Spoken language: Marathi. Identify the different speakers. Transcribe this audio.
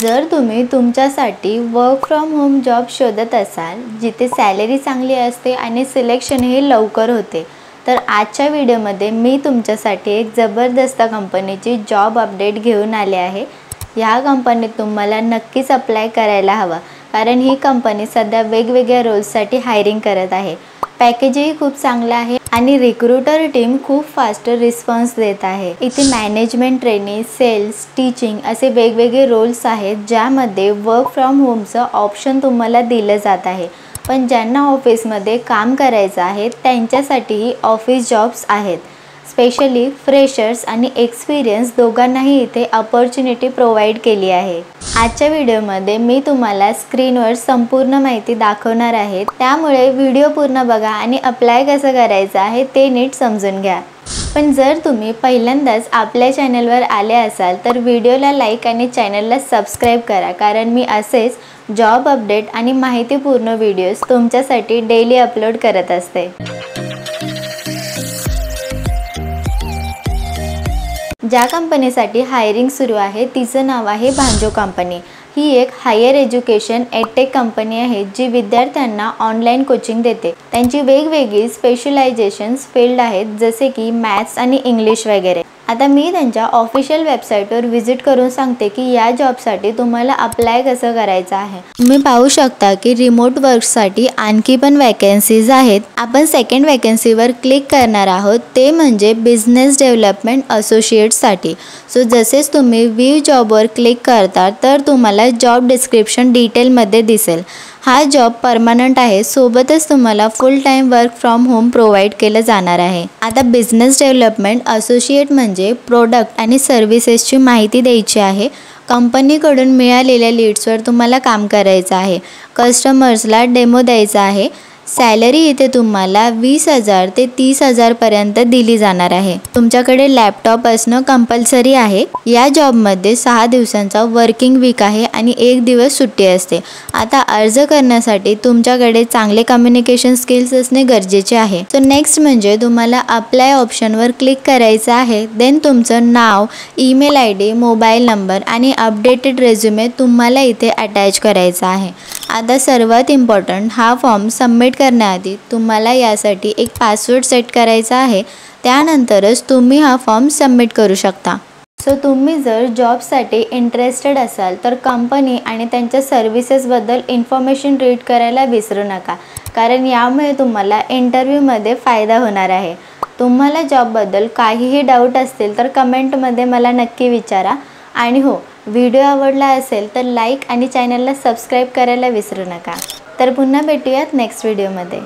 Speaker 1: जर तुम्ही तुमच्यासाठी वर्क फ्रॉम होम जॉब शोधत असाल जिथे सॅलरी चांगली असते आणि सिलेक्शन हे लवकर होते, तर आजच्या व्हिडिओमध्ये मी तुमच्यासाठी एक जबरदस्त कंपनीची जॉब अपडेट घेऊन आले आहे। ह्या कंपनीत तुम्हाला नक्कीच अप्लाय करायला हवा, कारण ही कंपनी सध्या वेगवेगळ्या रोल्ससाठी हायरिंग करत आहे। पॅकेजही खूप चांगला आहे आणि रिक्रूटर टीम खूप फास्ट रिस्पॉन्स देत आहे। इथे मॅनेजमेंट ट्रेनिंग, सेल्स, टीचिंग असे वेगवेगळे रोल्स आहेत, ज्यामध्ये वर्क फ्रॉम होमचं ऑप्शन तुम्हाला दिलं जात आहे। पण ज्यांना ऑफिसमध्ये काम करायचं आहे त्यांच्यासाठीही ऑफिस जॉब्स आहेत। स्पेशली फ्रेशर्स आणि एक्सपिरियन्स दोघांनाही इथे अपॉर्च्युनिटी प्रोव्हाइड केली आहे। आजच्या व्हिडिओमध्ये मी तुम्हाला स्क्रीनवर संपूर्ण माहिती दाखवणार आहे, त्यामुळे व्हिडिओ पूर्ण बघा आणि अप्लाय कसं करायचं आहे ते नीट समजून घ्या। पण जर तुम्ही पहिल्यांदाच आपल्या चॅनलवर आले असाल तर व्हिडिओला लाईक आणि चॅनलला सबस्क्राईब करा, कारण मी असेच जॉब अपडेट आणि माहितीपूर्ण व्हिडिओज तुमच्यासाठी डेली अपलोड करत असते। ज्या कंपनीसाठी हायरिंग सुरू आहे तिचं नाव आहे भांजो कंपनी। ही एक हायर एज्युकेशन एडटेक कंपनी आहे जी विद्यार्थ्यांना ऑनलाईन कोचिंग देते। त्यांची वेगवेगळी स्पेशलायझेशन्स फील्ड आहेत, जसे की मॅथ्स आणि इंग्लिश वगैरे। आता मी त्यांच्या ऑफिशियल वेबसाईटवर व्हिजिट करून सांगते की या जॉबसाठी तुम्हाला अप्लाय कसं करायचं आहे। तुम्ही पाहू शकता की रिमोट वर्कसाठी आणखी पण वॅकन्सीज आहेत। आपण सेकंड वॅकन्सीवर क्लिक करणार आहोत, ते म्हणजे बिझनेस डेव्हलपमेंट असोसिएटसाठी। सो जसेच तुम्ही व्ह्यू जॉबवर क्लिक करता तर तुम्हाला जॉब डिस्क्रिप्शन डिटेलमध्ये दिसेल। हा जॉब परमनंट आहे, सोबतच तुम्हाला फुल time work from home provide केलं जाणार आहे। आता बिझनेस डेव्हलपमेंट असोसिएट म्हणजे प्रोडक्ट आणि सर्व्हिसेसची माहिती द्यायची आहे। कंपनीकडून मिळालेल्या लीड्सवर तुम्हाला काम करायचं आहे। कस्टमर्सला डेमो द्यायचा आहे। सॅलरी इथे तुम्हाला 20,000 ते 30,000 पर्यंत दिली जाणार आहे। तुमच्याकडे लॅपटॉप असणं कंपल्सरी आहे। या जॉबमध्ये 6 दिवसांचा वर्किंग वीक आहे आणि 1 दिवस सुट्टी असते। आता अर्ज करण्यासाठी तुमच्याकडे चांगले कम्युनिकेशन स्किल्स असणे गरजेचे आहे। सो नेक्स्ट म्हणजे तुम्हाला अप्लाय ऑप्शनवर क्लिक करायचं आहे। देन तुमचं नाव, ईमेल ID, मोबाईल नंबर आणि अपडेटेड रेझ्युमे तुम्हाला इथे अटॅच करायचा आहे। आता सर्वात इम्पॉर्टंट, हा फॉर्म सबमिट करण्याआधी तुम्हाला यासाठी एक पासवर्ड सेट करायचा आहे, त्यानंतरच तुम्ही हा फॉर्म सबमिट करू शकता। सो तुम्ही जर जॉबसाठी इंटरेस्टेड असाल तर कंपनी आणि त्यांच्या सर्व्हिसेसबद्दल इन्फॉर्मेशन रीड करायला विसरू नका, कारण यामुळे तुम्हाला इंटरव्ह्यूमध्ये फायदा होणार आहे। तुम्हाला जॉबबद्दल काहीही डाऊट असतील तर कमेंटमध्ये मला नक्की विचारा। आणि हो, व्हिडिओ आवडला असेल तर लाईक आणि चॅनलला सबस्क्राईब करायला विसरू नका। तर पुन्हा भेटूयात नेक्स्ट व्हिडिओमध्ये।